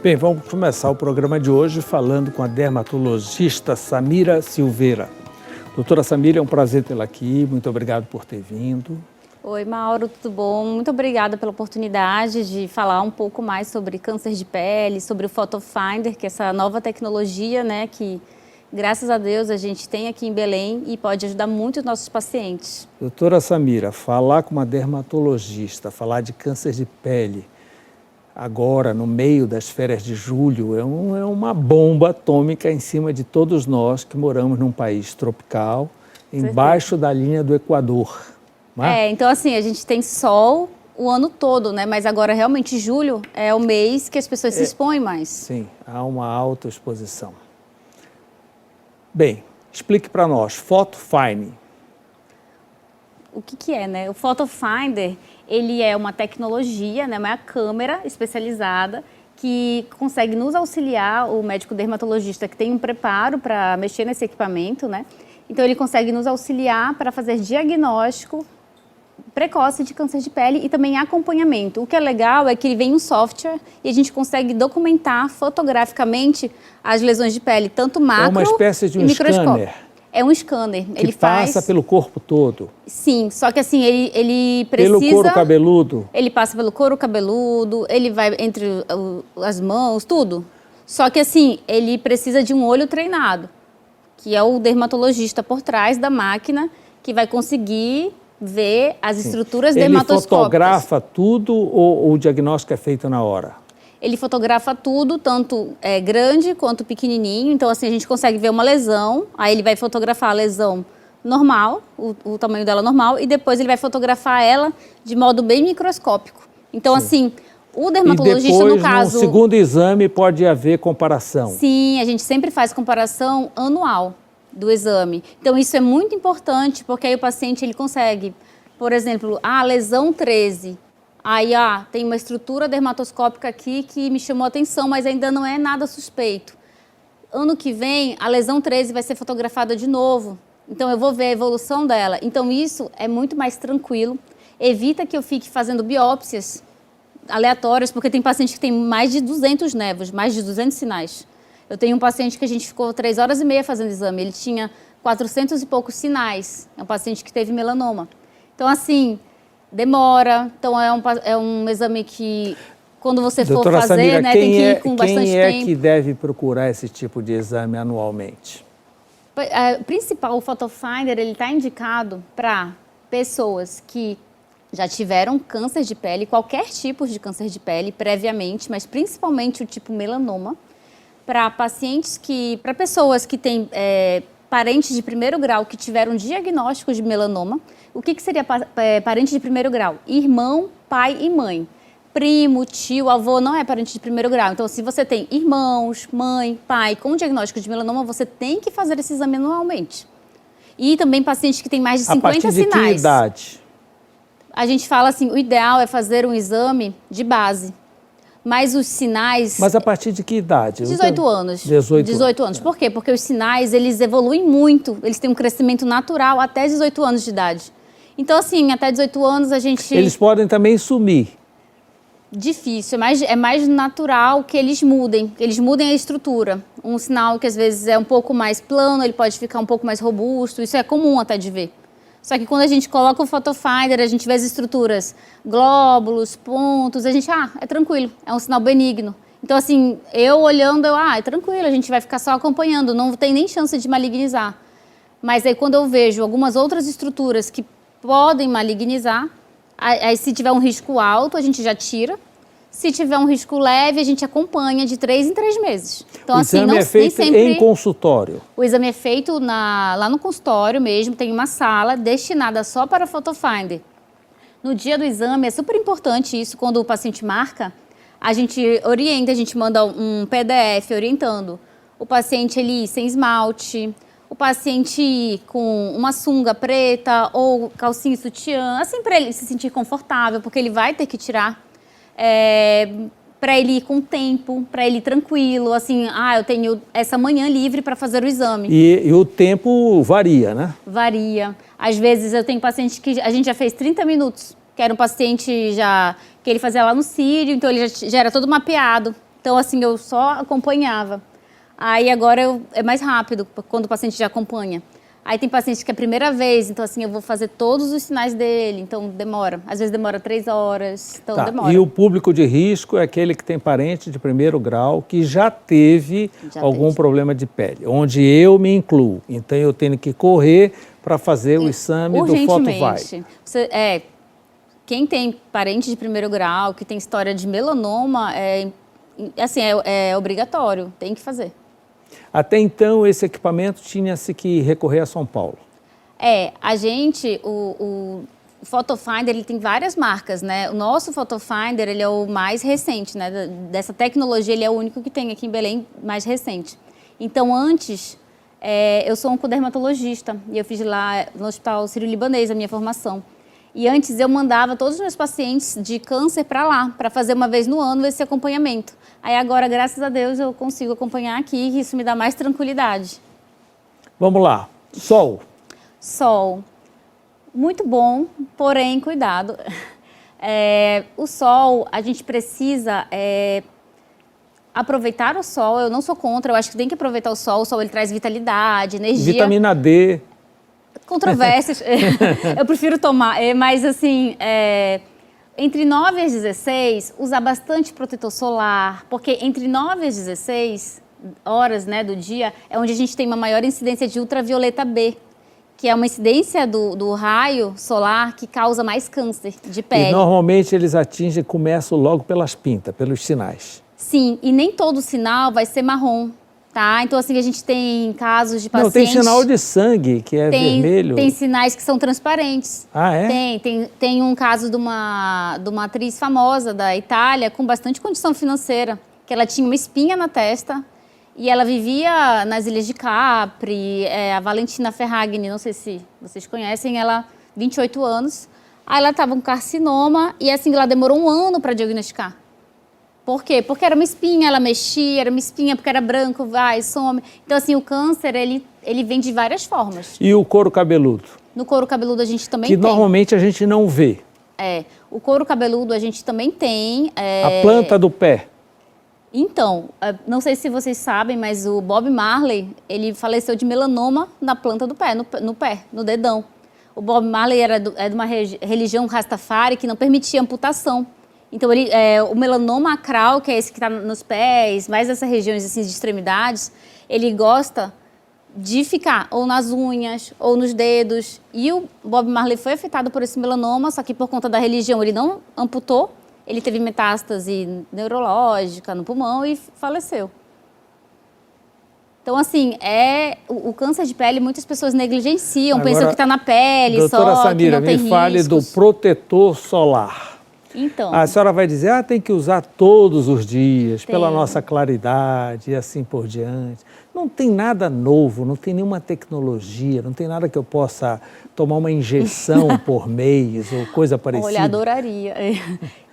Bem, vamos começar o programa de hoje falando com a dermatologista Samira Silveira. Doutora Samira, é um prazer tê-la aqui, muito obrigado por ter vindo. Oi, Mauro, tudo bom? Muito obrigada pela oportunidade de falar um pouco mais sobre câncer de pele, sobre o Photo Finder, que é essa nova tecnologia, né, que graças a Deus a gente tem aqui em Belém e pode ajudar muito os nossos pacientes. Doutora Samira, falar com uma dermatologista, falar de câncer de pele, agora, no meio das férias de julho, é uma bomba atômica em cima de todos nós que moramos num país tropical, embaixo da linha do Equador. Não é? Então assim, a gente tem sol o ano todo, né? Mas agora realmente julho é o mês que as pessoas se expõem mais. Sim, há uma alta exposição. Bem, explique para nós, Photo Finder. O que é, né? O Photo Finder, ele é uma tecnologia, né, uma câmera especializada que consegue nos auxiliar, o médico dermatologista que tem um preparo para mexer nesse equipamento, né? Então ele consegue nos auxiliar para fazer diagnóstico precoce de câncer de pele e também acompanhamento. O que é legal é que ele vem um software e a gente consegue documentar fotograficamente as lesões de pele, tanto macro É uma espécie de um scanner. É um scanner. Que passa pelo corpo todo. Sim, só que assim, ele precisa... Pelo couro cabeludo. Ele passa pelo couro cabeludo, ele vai entre as mãos, tudo. Só que assim, ele precisa de um olho treinado, que é o dermatologista por trás da máquina, que vai conseguir ver as estruturas dermatoscópicas. Ele fotografa tudo ou o diagnóstico é feito na hora? Ele fotografa tudo, tanto grande quanto pequenininho. Então, assim, a gente consegue ver uma lesão, aí ele vai fotografar a lesão normal, o tamanho dela normal, e depois ele vai fotografar ela de modo bem microscópico. Então, assim, o dermatologista, e depois, no caso... no segundo exame, pode haver comparação? Sim, a gente sempre faz comparação anual do exame. Então, isso é muito importante, porque aí o paciente ele consegue, por exemplo, a lesão 13... Aí, tem uma estrutura dermatoscópica aqui que me chamou a atenção, mas ainda não é nada suspeito. Ano que vem, a lesão 13 vai ser fotografada de novo. Então, eu vou ver a evolução dela. Então, isso é muito mais tranquilo. Evita que eu fique fazendo biópsias aleatórias, porque tem paciente que tem mais de 200 nervos, mais de 200 sinais. Eu tenho um paciente que a gente ficou 3 horas e meia fazendo exame. Ele tinha 400 e poucos sinais. É um paciente que teve melanoma. Então, assim... demora, então é um exame que quando você for fazer, Samira, né, tem que ir com bastante tempo. Quem é que deve procurar esse tipo de exame anualmente? O principal, o Photo Finder, ele está indicado para pessoas que já tiveram câncer de pele, qualquer tipo de câncer de pele previamente, mas principalmente o tipo melanoma, para pessoas que têm parentes de primeiro grau que tiveram diagnóstico de melanoma. O que seria parente de primeiro grau? Irmão, pai e mãe. Primo, tio, avô não é parente de primeiro grau. Então, se você tem irmãos, mãe, pai com diagnóstico de melanoma, você tem que fazer esse exame anualmente. E também pacientes que têm mais de 50 sinais. A partir de que idade? A gente fala assim, o ideal é fazer um exame de base. Mas os sinais... Mas a partir de que idade? 18 anos. 18 anos. Por quê? Porque os sinais, eles evoluem muito. Eles têm um crescimento natural até 18 anos de idade. Então, assim, até 18 anos a gente... Eles podem também sumir. Difícil, é mais natural que eles mudem a estrutura. Um sinal que às vezes é um pouco mais plano, ele pode ficar um pouco mais robusto, isso é comum até de ver. Só que quando a gente coloca o Photo Finder, a gente vê as estruturas, glóbulos, pontos, a gente, é tranquilo, é um sinal benigno. Então, assim, eu olhando, é tranquilo, a gente vai ficar só acompanhando, não tem nem chance de malignizar. Mas aí quando eu vejo algumas outras estruturas que podem malignizar, aí se tiver um risco alto, a gente já tira. Se tiver um risco leve, a gente acompanha de 3 em 3 meses. Então, o exame é feito em consultório? O exame é feito lá no consultório mesmo, tem uma sala destinada só para Photo Finder. No dia do exame, é super importante isso, quando o paciente marca, a gente orienta, a gente manda um PDF orientando o paciente ele ir sem esmalte, o paciente ir com uma sunga preta ou calcinha e sutiã, assim para ele se sentir confortável, porque ele vai ter que tirar, para ele ir com tempo, para ele ir tranquilo, assim, eu tenho essa manhã livre para fazer o exame. E o tempo varia, né? Varia. Às vezes eu tenho paciente que a gente já fez 30 minutos, que era um paciente que ele fazia lá no Sírio, então ele já era todo mapeado. Então, assim, eu só acompanhava. Aí agora é mais rápido, quando o paciente já acompanha. Aí tem paciente que é a primeira vez, então assim, eu vou fazer todos os sinais dele, então demora. Às vezes demora 3 horas, então demora. E o público de risco é aquele que tem parente de primeiro grau que já teve algum problema de pele, onde eu me incluo. Então eu tenho que correr para fazer o exame do Fotovai. Quem tem parente de primeiro grau, que tem história de melanoma, é obrigatório, tem que fazer. Até então, esse equipamento tinha-se que recorrer a São Paulo. O Photofinder, ele tem várias marcas, né? O nosso Photofinder, ele é o mais recente, né? Dessa tecnologia, ele é o único que tem aqui em Belém, mais recente. Então, antes, eu sou oncodermatologista e eu fiz lá no Hospital Sírio-Libanês a minha formação. E antes eu mandava todos os meus pacientes de câncer para lá, para fazer uma vez no ano esse acompanhamento. Aí agora, graças a Deus, eu consigo acompanhar aqui e isso me dá mais tranquilidade. Vamos lá. Sol. Sol. Muito bom, porém, cuidado. O sol, a gente precisa aproveitar o sol. Eu não sou contra, eu acho que tem que aproveitar o sol. O sol, ele traz vitalidade, energia. Vitamina D. Controvérsias. Eu prefiro tomar, mas assim... Entre 9 às 16, usar bastante protetor solar, porque entre 9 às 16 horas, né, do dia é onde a gente tem uma maior incidência de ultravioleta B, que é uma incidência do raio solar que causa mais câncer de pele. E normalmente eles começam logo pelas pintas, pelos sinais. Sim, e nem todo sinal vai ser marrom. Tá? Então, assim, a gente tem casos de pacientes... Não, tem sinal de sangue, que é vermelho. Tem sinais que são transparentes. Ah, é? Tem um caso de uma atriz famosa da Itália com bastante condição financeira, que ela tinha uma espinha na testa e ela vivia nas Ilhas de Capri, a Valentina Ferragni, não sei se vocês conhecem, ela, 28 anos. Aí ela estava com carcinoma e, assim, ela demorou 1 ano para diagnosticar. Por quê? Porque era uma espinha, ela mexia, era uma espinha porque era branco, vai, some. Então, assim, o câncer, ele vem de várias formas. E o couro cabeludo? No couro cabeludo a gente também tem. Que normalmente a gente não vê. O couro cabeludo a gente também tem. A planta do pé? Então, não sei se vocês sabem, mas o Bob Marley, ele faleceu de melanoma na planta do pé, no pé, no dedão. O Bob Marley era de uma religião Rastafari que não permitia amputação. Então, o melanoma acral, que é esse que está nos pés, mais essas regiões assim, de extremidades, ele gosta de ficar ou nas unhas ou nos dedos. E o Bob Marley foi afetado por esse melanoma, só que por conta da religião ele não amputou, ele teve metástase neurológica no pulmão e faleceu. Então, assim, o câncer de pele, muitas pessoas negligenciam, pensam que está na pele só, Samira, que não tem riscos. me fale do protetor solar. Então, a senhora vai dizer, tem que usar todos os dias, pela nossa claridade e assim por diante. Não tem nada novo, não tem nenhuma tecnologia, não tem nada que eu possa tomar uma injeção por mês ou coisa parecida. Olha, adoraria.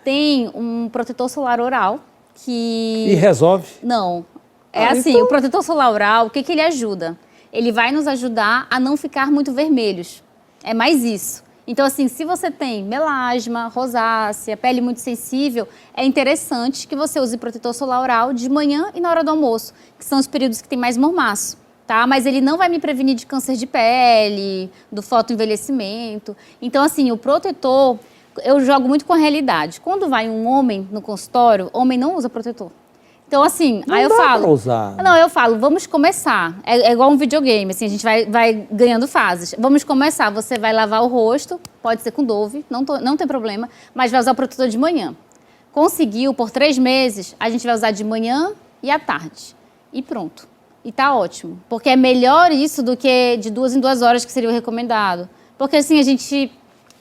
Tem um protetor solar oral que... E resolve? Não. Assim, então... o protetor solar oral, o que ele ajuda? Ele vai nos ajudar a não ficar muito vermelhos. É mais isso. Então, assim, se você tem melasma, rosácea, pele muito sensível, é interessante que você use protetor solar oral de manhã e na hora do almoço, que são os períodos que tem mais mormaço, tá? Mas ele não vai me prevenir de câncer de pele, do fotoenvelhecimento. Então, assim, o protetor, eu jogo muito com a realidade. Quando vai um homem no consultório, homem não usa protetor. Então, assim, não aí eu dá falo... Pra usar. Não, eu falo, vamos começar. É igual um videogame, assim, a gente vai ganhando fases. Vamos começar, você vai lavar o rosto, pode ser com Dove, não tem problema, mas vai usar o protetor de manhã. Conseguiu, por 3 meses, a gente vai usar de manhã e à tarde. E pronto. E tá ótimo. Porque é melhor isso do que de 2 em 2 horas, que seria o recomendado. Porque, assim,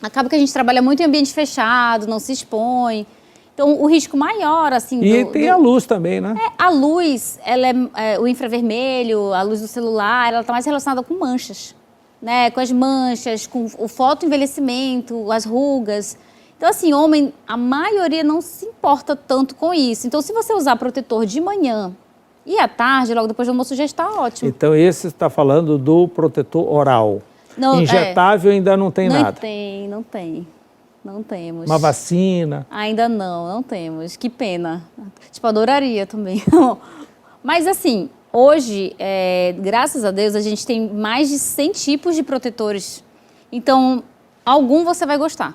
acaba que a gente trabalha muito em ambiente fechado, não se expõe. Então, o risco maior, assim... E tem a luz também, né? A luz, o infravermelho, a luz do celular, ela está mais relacionada com manchas, né? Com as manchas, com o fotoenvelhecimento, as rugas. Então, assim, homem, a maioria não se importa tanto com isso. Então, se você usar protetor de manhã e à tarde, logo depois do almoço, já está ótimo. Então, esse está falando do protetor oral. Não, injetável ainda não tem nada. Não tem. Não temos. Uma vacina? Ainda não temos. Que pena. Tipo, adoraria também. Mas assim, hoje, graças a Deus, a gente tem mais de 100 tipos de protetores. Então, algum você vai gostar.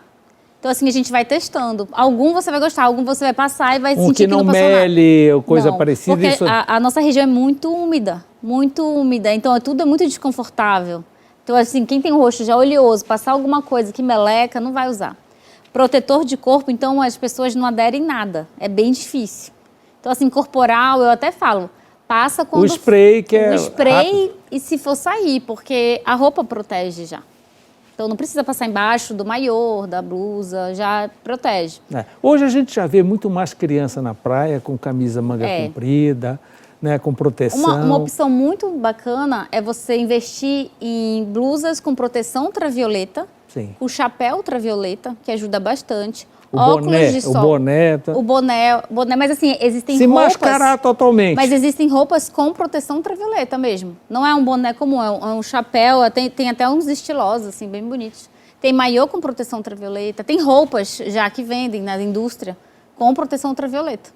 Então, assim, a gente vai testando. Algum você vai gostar, algum você vai passar e vai sentir que não passou nada. mele ou coisa parecida? Porque a nossa região é muito úmida. Então, tudo é muito desconfortável. Então, assim, quem tem o rosto já oleoso, passar alguma coisa que meleca, não vai usar. Protetor de corpo, então, as pessoas não aderem nada. É bem difícil. Então, assim, corporal, eu até falo, passa quando... O spray que é o spray rápido. E se for sair, porque a roupa protege já. Então, não precisa passar embaixo do maiô, da blusa, já protege. Hoje a gente já vê muito mais criança na praia com camisa manga comprida, né, com proteção. Uma opção muito bacana é você investir em blusas com proteção ultravioleta, Sim. com chapéu ultravioleta, que ajuda bastante. O óculos boné, de sol. O boné, mas assim, existem Se roupas... mascarar totalmente. Mas existem roupas com proteção ultravioleta mesmo. Não é um boné comum, é um chapéu, tem até uns estilosos, assim, bem bonitos. Tem maiô com proteção ultravioleta, tem roupas já que vendem na indústria com proteção ultravioleta.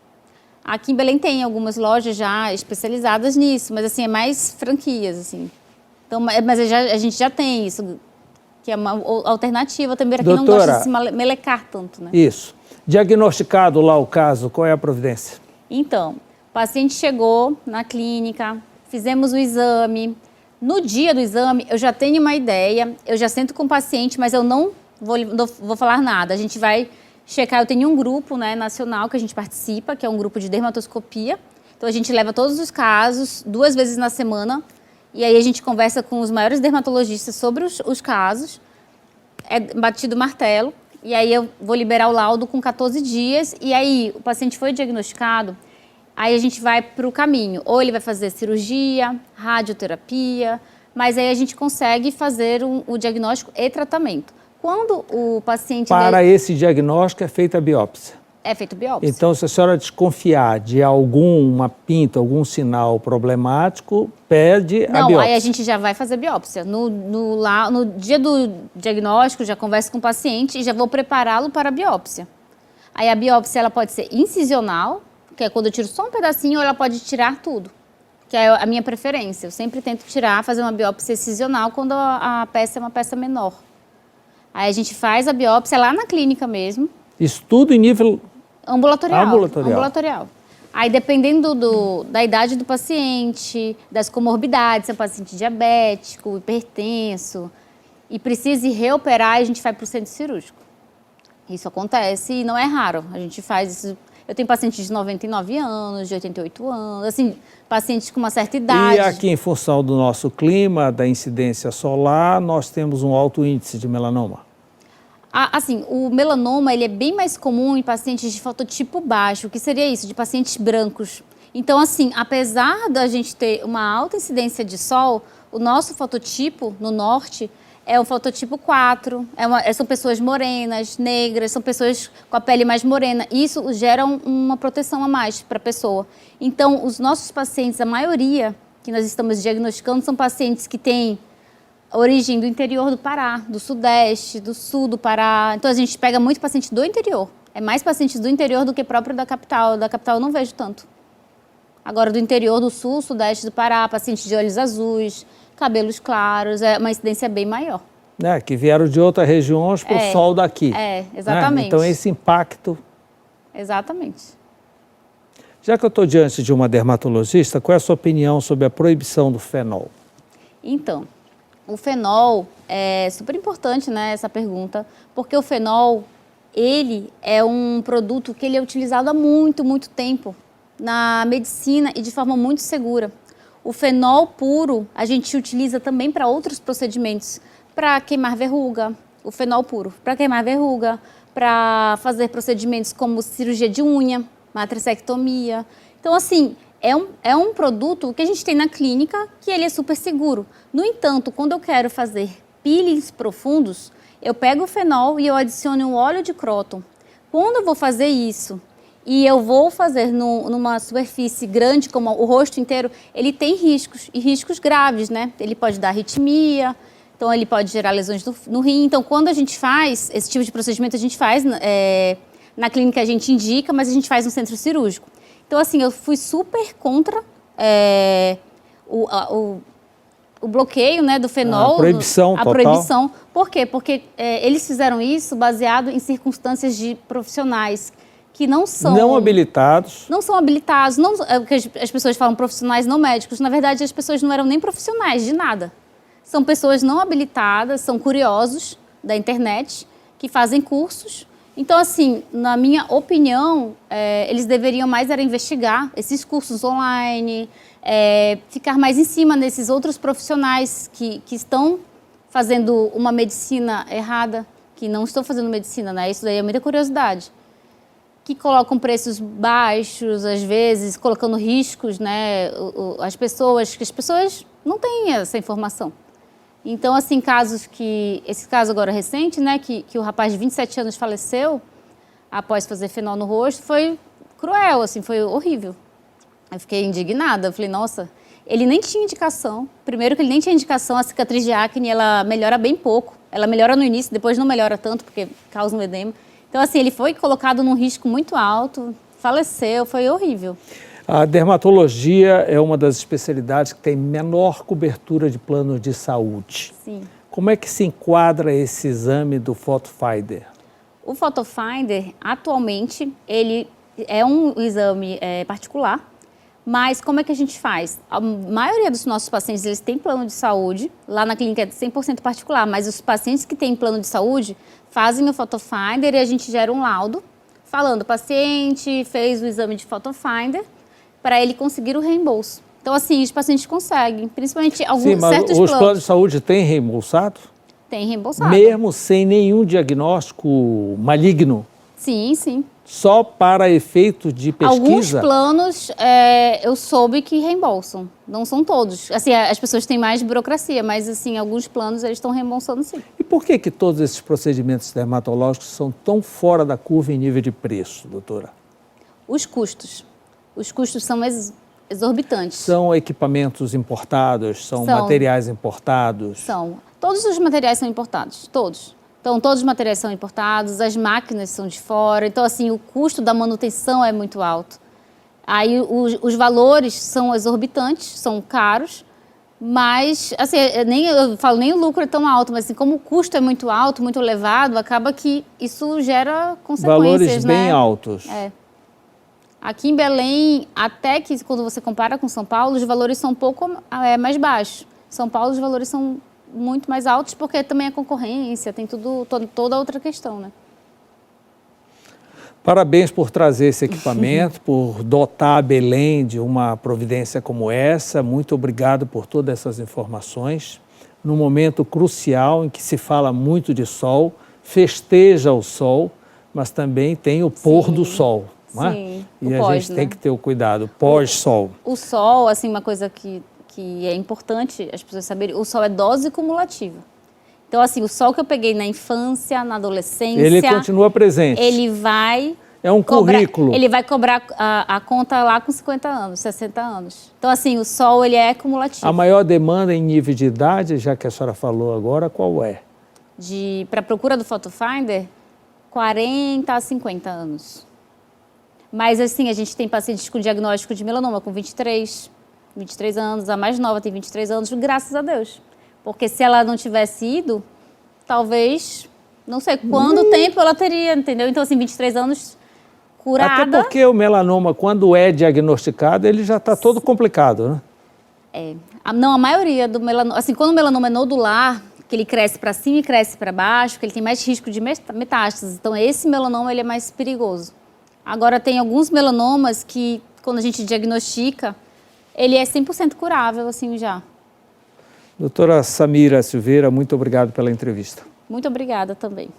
Aqui em Belém tem algumas lojas já especializadas nisso, mas assim, é mais franquias, assim. Então, mas a gente já tem isso, que é uma alternativa também para quem não gosta de se melecar tanto, né? Isso. Diagnosticado lá o caso, qual é a providência? Então, o paciente chegou na clínica, fizemos o exame. No dia do exame, eu já tenho uma ideia, eu já sento com o paciente, mas eu não vou falar nada. A gente vai checar, eu tenho um grupo, né, nacional que a gente participa, que é um grupo de dermatoscopia. Então, a gente leva todos os casos 2 vezes na semana. E aí a gente conversa com os maiores dermatologistas sobre os casos, é batido o martelo, e aí eu vou liberar o laudo com 14 dias, e aí o paciente foi diagnosticado, aí a gente vai para o caminho, ou ele vai fazer cirurgia, radioterapia, mas aí a gente consegue fazer o diagnóstico e tratamento. Quando o paciente... Para esse diagnóstico é feita a biópsia? É feito biópsia. Então, se a senhora desconfiar de alguma pinta, algum sinal problemático, pede a biópsia. Não, aí a gente já vai fazer biópsia. No dia do diagnóstico, já converso com o paciente e já vou prepará-lo para a biópsia. Aí a biópsia ela pode ser incisional, que é quando eu tiro só um pedacinho, ou ela pode tirar tudo, que é a minha preferência. Eu sempre tento fazer uma biópsia incisional quando a peça é uma peça menor. Aí a gente faz a biópsia lá na clínica mesmo. Isso tudo em nível... Ambulatorial. Aí, dependendo da idade do paciente, das comorbidades, se é um paciente diabético, hipertenso, e precisa reoperar, a gente vai para o centro cirúrgico. Isso acontece e não é raro. A gente faz isso. Eu tenho pacientes de 99 anos, de 88 anos, assim, pacientes com uma certa idade. E aqui, em função do nosso clima, da incidência solar, nós temos um alto índice de melanoma. Assim, o melanoma ele é bem mais comum em pacientes de fototipo baixo. O que seria isso? De pacientes brancos. Então, assim, apesar da gente ter uma alta incidência de sol, o nosso fototipo no norte é o fototipo 4. São pessoas morenas, negras, são pessoas com a pele mais morena. Isso gera uma proteção a mais para a pessoa. Então, os nossos pacientes, a maioria que nós estamos diagnosticando, são pacientes que têm origem do interior do Pará, do Sudeste, do Sul do Pará. Então, a gente pega muito paciente do interior. É mais pacientes do interior do que próprio da capital. Da capital eu não vejo tanto. Agora, do interior do Sul, Sudeste do Pará, pacientes de olhos azuis, cabelos claros, é uma incidência bem maior. Que vieram de outras regiões por sol daqui. Exatamente. Então, esse impacto... Exatamente. Já que eu estou diante de uma dermatologista, qual é a sua opinião sobre a proibição do fenol? Então... O fenol é super importante, né, essa pergunta, porque o fenol, ele é um produto que ele é utilizado há muito, muito tempo na medicina e de forma muito segura. O fenol puro a gente utiliza também para outros procedimentos, para queimar verruga, o fenol puro, para queimar verruga, para fazer procedimentos como cirurgia de unha, matricectomia. Então, assim... É um produto que a gente tem na clínica que ele é super seguro. No entanto, quando eu quero fazer peelings profundos, eu pego o fenol e eu adiciono o óleo de cróton. Quando eu vou fazer isso e eu vou fazer numa superfície grande, como o rosto inteiro, ele tem riscos, e riscos graves, né? Ele pode dar arritmia, Então, ele pode gerar lesões no rim. Então, quando a gente faz esse tipo de procedimento, a gente faz na clínica, a gente indica, mas a gente faz no centro cirúrgico. Então, assim, eu fui super contra o bloqueio, né, do fenol. A proibição total. A proibição. Por quê? Porque eles fizeram isso baseado em circunstâncias de profissionais que não são... Não habilitados. Não são habilitados. Não, porque as pessoas falam profissionais não médicos. Na verdade, as pessoas não eram nem profissionais de nada. São pessoas não habilitadas, são curiosos da internet, que fazem cursos. Então, assim, na minha opinião, eles deveriam mais era investigar esses cursos online, ficar mais em cima desses outros profissionais que estão fazendo uma medicina errada, que não estão fazendo medicina, né? Isso daí é muita curiosidade. Que colocam preços baixos, às vezes, colocando riscos, né? As pessoas não têm essa informação. Então, assim, esse caso agora recente, né, que o rapaz de 27 anos faleceu após fazer fenol no rosto, foi cruel, assim, foi horrível. Eu fiquei indignada, eu falei, nossa, ele nem tinha indicação. Primeiro que ele nem tinha indicação, a cicatriz de acne, ela melhora bem pouco. Ela melhora no início, depois não melhora tanto, porque causa um edema. Então, assim, ele foi colocado num risco muito alto, faleceu, foi horrível. A dermatologia é uma das especialidades que tem menor cobertura de plano de saúde. Sim. Como é que se enquadra esse exame do PhotoFinder? O PhotoFinder, atualmente, ele é um exame particular, mas como é que a gente faz? A maioria dos nossos pacientes, eles têm plano de saúde, lá na clínica é 100% particular, mas os pacientes que têm plano de saúde fazem o PhotoFinder e a gente gera um laudo falando, o paciente fez o exame de PhotoFinder, para ele conseguir o reembolso. Então, assim, os pacientes conseguem, principalmente alguns certos planos. Os planos de saúde têm reembolsado? Tem reembolsado. Mesmo sem nenhum diagnóstico maligno? Sim, sim. Só para efeito de pesquisa? Alguns planos eu soube que reembolsam. Não são todos. Assim, as pessoas têm mais burocracia, mas, assim, alguns planos eles estão reembolsando, sim. E por que todos esses procedimentos dermatológicos são tão fora da curva em nível de preço, doutora? Os custos. Os custos são exorbitantes. São equipamentos importados? São materiais importados? São. Todos os materiais são importados, todos. Então, todos os materiais são importados, as máquinas são de fora. Então, assim, o custo da manutenção é muito alto. Aí, os valores são exorbitantes, são caros, mas, assim, eu falo, nem o lucro é tão alto, mas, assim, como o custo é muito alto, muito elevado, acaba que isso gera consequências, valores né? Bem altos. Aqui em Belém, até que quando você compara com São Paulo, os valores são um pouco mais baixos. São Paulo, os valores são muito mais altos, porque também a concorrência, tem toda outra questão, né? Parabéns por trazer esse equipamento, por dotar Belém de uma providência como essa. Muito obrigado por todas essas informações. Num momento crucial em que se fala muito de sol, festeja o sol, mas também tem o pôr do sol. Não é? Sim, e a gente tem que ter o cuidado, pós-sol. O sol, assim, uma coisa que é importante as pessoas saberem, o sol é dose cumulativa. Então, assim, o sol que eu peguei na infância, na adolescência... Ele continua presente. Ele vai... É um currículo. Ele vai cobrar a conta lá com 50 anos, 60 anos. Então, assim, o sol, ele é cumulativo. A maior demanda em nível de idade, já que a senhora falou agora, qual é? Para a procura do PhotoFinder, 40 a 50 anos. Mas, assim, a gente tem pacientes com diagnóstico de melanoma com 23 anos, a mais nova tem 23 anos, graças a Deus. Porque se ela não tivesse ido, talvez, não sei quanto tempo ela teria, entendeu? Então, assim, 23 anos curada. Até porque o melanoma, quando é diagnosticado, ele já está todo complicado, né? Não, a maioria do melanoma, assim, quando o melanoma é nodular, que ele cresce para cima e cresce para baixo, que ele tem mais risco de metástases. Então, esse melanoma, ele é mais perigoso. Agora, tem alguns melanomas que, quando a gente diagnostica, ele é 100% curável, assim, já. Doutora Samira Silveira, muito obrigado pela entrevista. Muito obrigada também.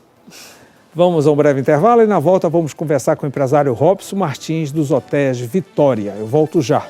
Vamos a um breve intervalo e na volta vamos conversar com o empresário Robson Martins dos Hotéis Vitória. Eu volto já.